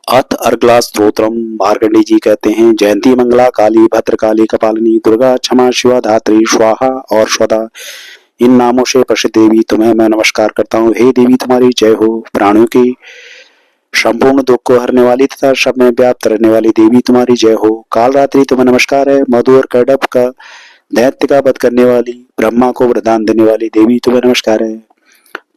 अथ अर्गला स्तोत्रम। मार्कंडेय जी कहते हैं, जयंती मंगला काली भद्रकाली कपालिनी दुर्गा क्षमा शिवा धात्री स्वाहा और स्वदा, इन नामों से प्रसिद्ध देवी तुम्हें मैं नमस्कार करता हूँ। हे देवी तुम्हारी जय हो। प्राणियों की संपूर्ण दुख को हरने वाली तथा सब में व्याप्त रहने वाली देवी तुम्हारी जय हो। काल रात्रि तुम्हें नमस्कार है। मधु और कड़प का दैत्य का वध करने वाली, ब्रह्मा को वरदान देने वाली देवी तुम्हें नमस्कार है।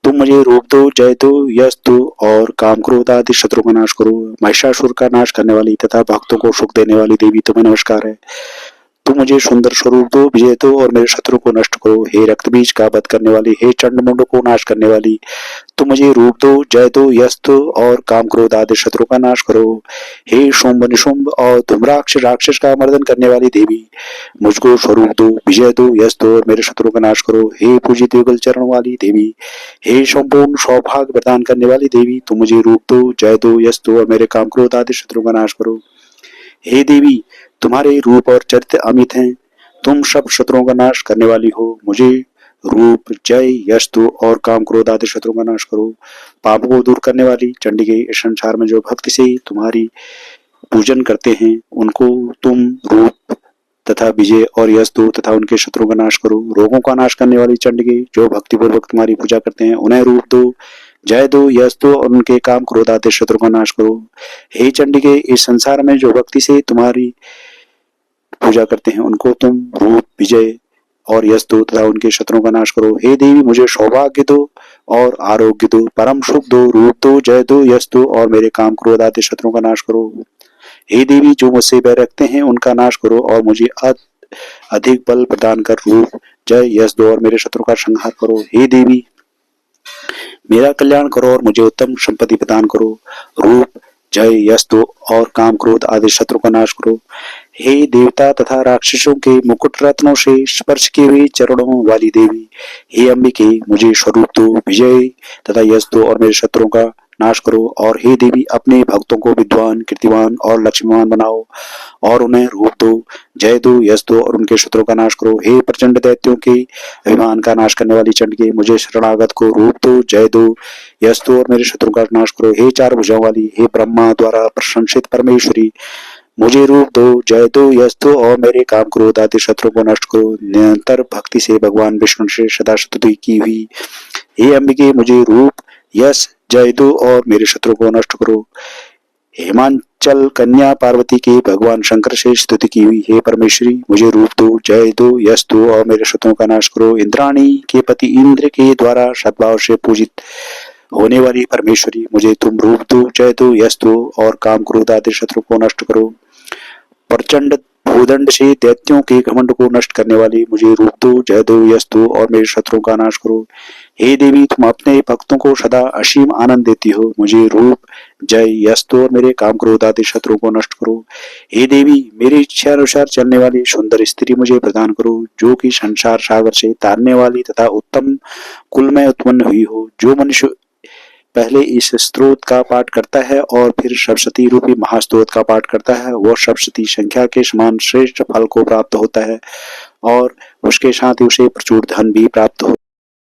तुम मुझे रूप दो, जय दो, यश दो और काम क्रोध आदि शत्रु का नाश करो। महिषासुर का नाश करने वाली तथा भक्तों को सुख देने वाली देवी तुम्हें नमस्कार है। तुम मुझे सुंदर स्वरूप दो, विजय दो और मेरे शत्रु को नष्ट करो। हे रक्त बीज का वध करने वाली, हे चंडमुंड को नाश करने वाली, तुम मुझे रूप दो, जय दो, यश दो और काम क्रोध आदि शत्रु का नाश करो। हे शुंभ निशुंभ और धूम्राक्ष राक्षस का मर्दन करने वाली देवी, मुझको स्वरूप दो, विजय दो, यश दो और मेरे शत्रु का नाश करो। हे पूजित युगल चरण वाली देवी, हे संपूर्ण सौभाग्य प्रदान करने वाली देवी, तुम मुझे रूप दो, जय दो, यश दो और मेरे काम क्रोध आदि शत्रु का नाश करो। हे देवी, तुम्हारे रूप और चरित्र अमित हैं। तुम सब शत्रुओं का नाश करने वाली हो। मुझे रूप, जय, यश दो और काम क्रोध आदि शत्रुओं का नाश करो। पापों को दूर करने वाली चंडिके, इस संसार में जो भक्ति से तुम्हारी पूजन करते हैं उनको तुम रूप तथा विजय और यश दो तथा उनके शत्रुओं का नाश करो। रोगों का नाश करने वाली चंडिके, जो भक्ति पूर्वक तुम्हारी पूजा करते हैं उन्हें रूप दो, जय दो, यश दो और उनके काम क्रोध आदि शत्रु का नाश करो। हे चंडिके, इस संसार में जो भक्ति से तुम्हारी पूजा करते हैं उनको तुम रूप, विजय और यश दो तथा उनके शत्रुओं का नाश करो। हे देवी, मुझे सौभाग्य दो और आरोग्य दो, परम सुख दो, रूप दो, जय दो, यश दो और मेरे काम क्रोध आदि शत्रुओं का नाश करो। हे देवी, जो मुझसे बैर रखते हैं उनका नाश करो और मुझे अधिक बल प्रदान कर रूप, जय, यश दो और मेरे शत्रु का संहार करो। हे देवी, मेरा कल्याण करो और मुझे उत्तम संपत्ति प्रदान करो। रूप, जय, यश दो और काम क्रोध आदि शत्रु का नाश करो। हे देवता तथा राक्षसों के मुकुट रत्नों से स्पर्श किए हुए चरणों वाली देवी, हे अंबिके, मुझे स्वरूप दो, विजय तथा यश दो और मेरे शत्रुओं का नाश करो। और हे देवी, अपने भक्तों को विद्वान, कीर्तिवान और लक्ष्मीवान बनाओ और उन्हें रूप दो, जय दो, यश दो और उनके शत्रुओं का नाश करो। हे प्रचंड दैत्यों के अभिमान का नाश करने वाली चंडिके, मुझे शरणागत को रूप दो, जय दो, यश दो और मेरे शत्रुओं का नाश करो। हे चार भुजाओं वाली, हे ब्रह्मा द्वारा प्रशंसित परमेश्वरी, मुझे रूप दो, जय दो, यश दो और मेरे काम क्रोध आदि शत्रुओं को नष्ट करो। निरंतर भक्ति से भगवान विष्णु से सदा स्तुति की हुई हे अंबिके, मुझे रूप, यश, जय दो और मेरे शत्रु को नष्ट करो। हिमांचल कन्या पार्वती के भगवान शंकर से स्तुति की हुई हे परमेश्वरी, मुझे रूप दो, जय दो, यश दो और मेरे शत्रुओं का नाश करो। इंद्राणी के पति इंद्र के द्वारा सद्भाव से पूजित होने वाली परमेश्वरी, मुझे तुम रूप दो, जय दो, यश दो और काम क्रोध आदि शत्रु को नष्ट करो। प्रचंड भूदंड से दैत्यों के घमंड को नष्ट करने वाली, मुझे रूप दो, जय दो, यश दो और मेरे शत्रुओं का नाश करो। हे देवी, तुम अपने भक्तों को सदा असीम आनंद देती हो। मुझे रूप, जय, यश दो और मेरे काम क्रोध आदि शत्रुओं को नष्ट करो। हे देवी, मेरी इच्छा अनुसार चलने वाली सुंदर स्त्री मुझे प्रदान करो, जो कि संसार सागर से तारने वाली तथा उत्तम कुल में उत्पन्न हुई हो। जो मनुष्य पहले इस स्तोत्र का पाठ करता है और फिर सप्तशती रूपी महास्तोत्र का पाठ करता है, वह सप्तशती संख्या के समान श्रेष्ठ फल को प्राप्त होता है और उसके साथ ही उसे प्रचुर धन भी प्राप्त हो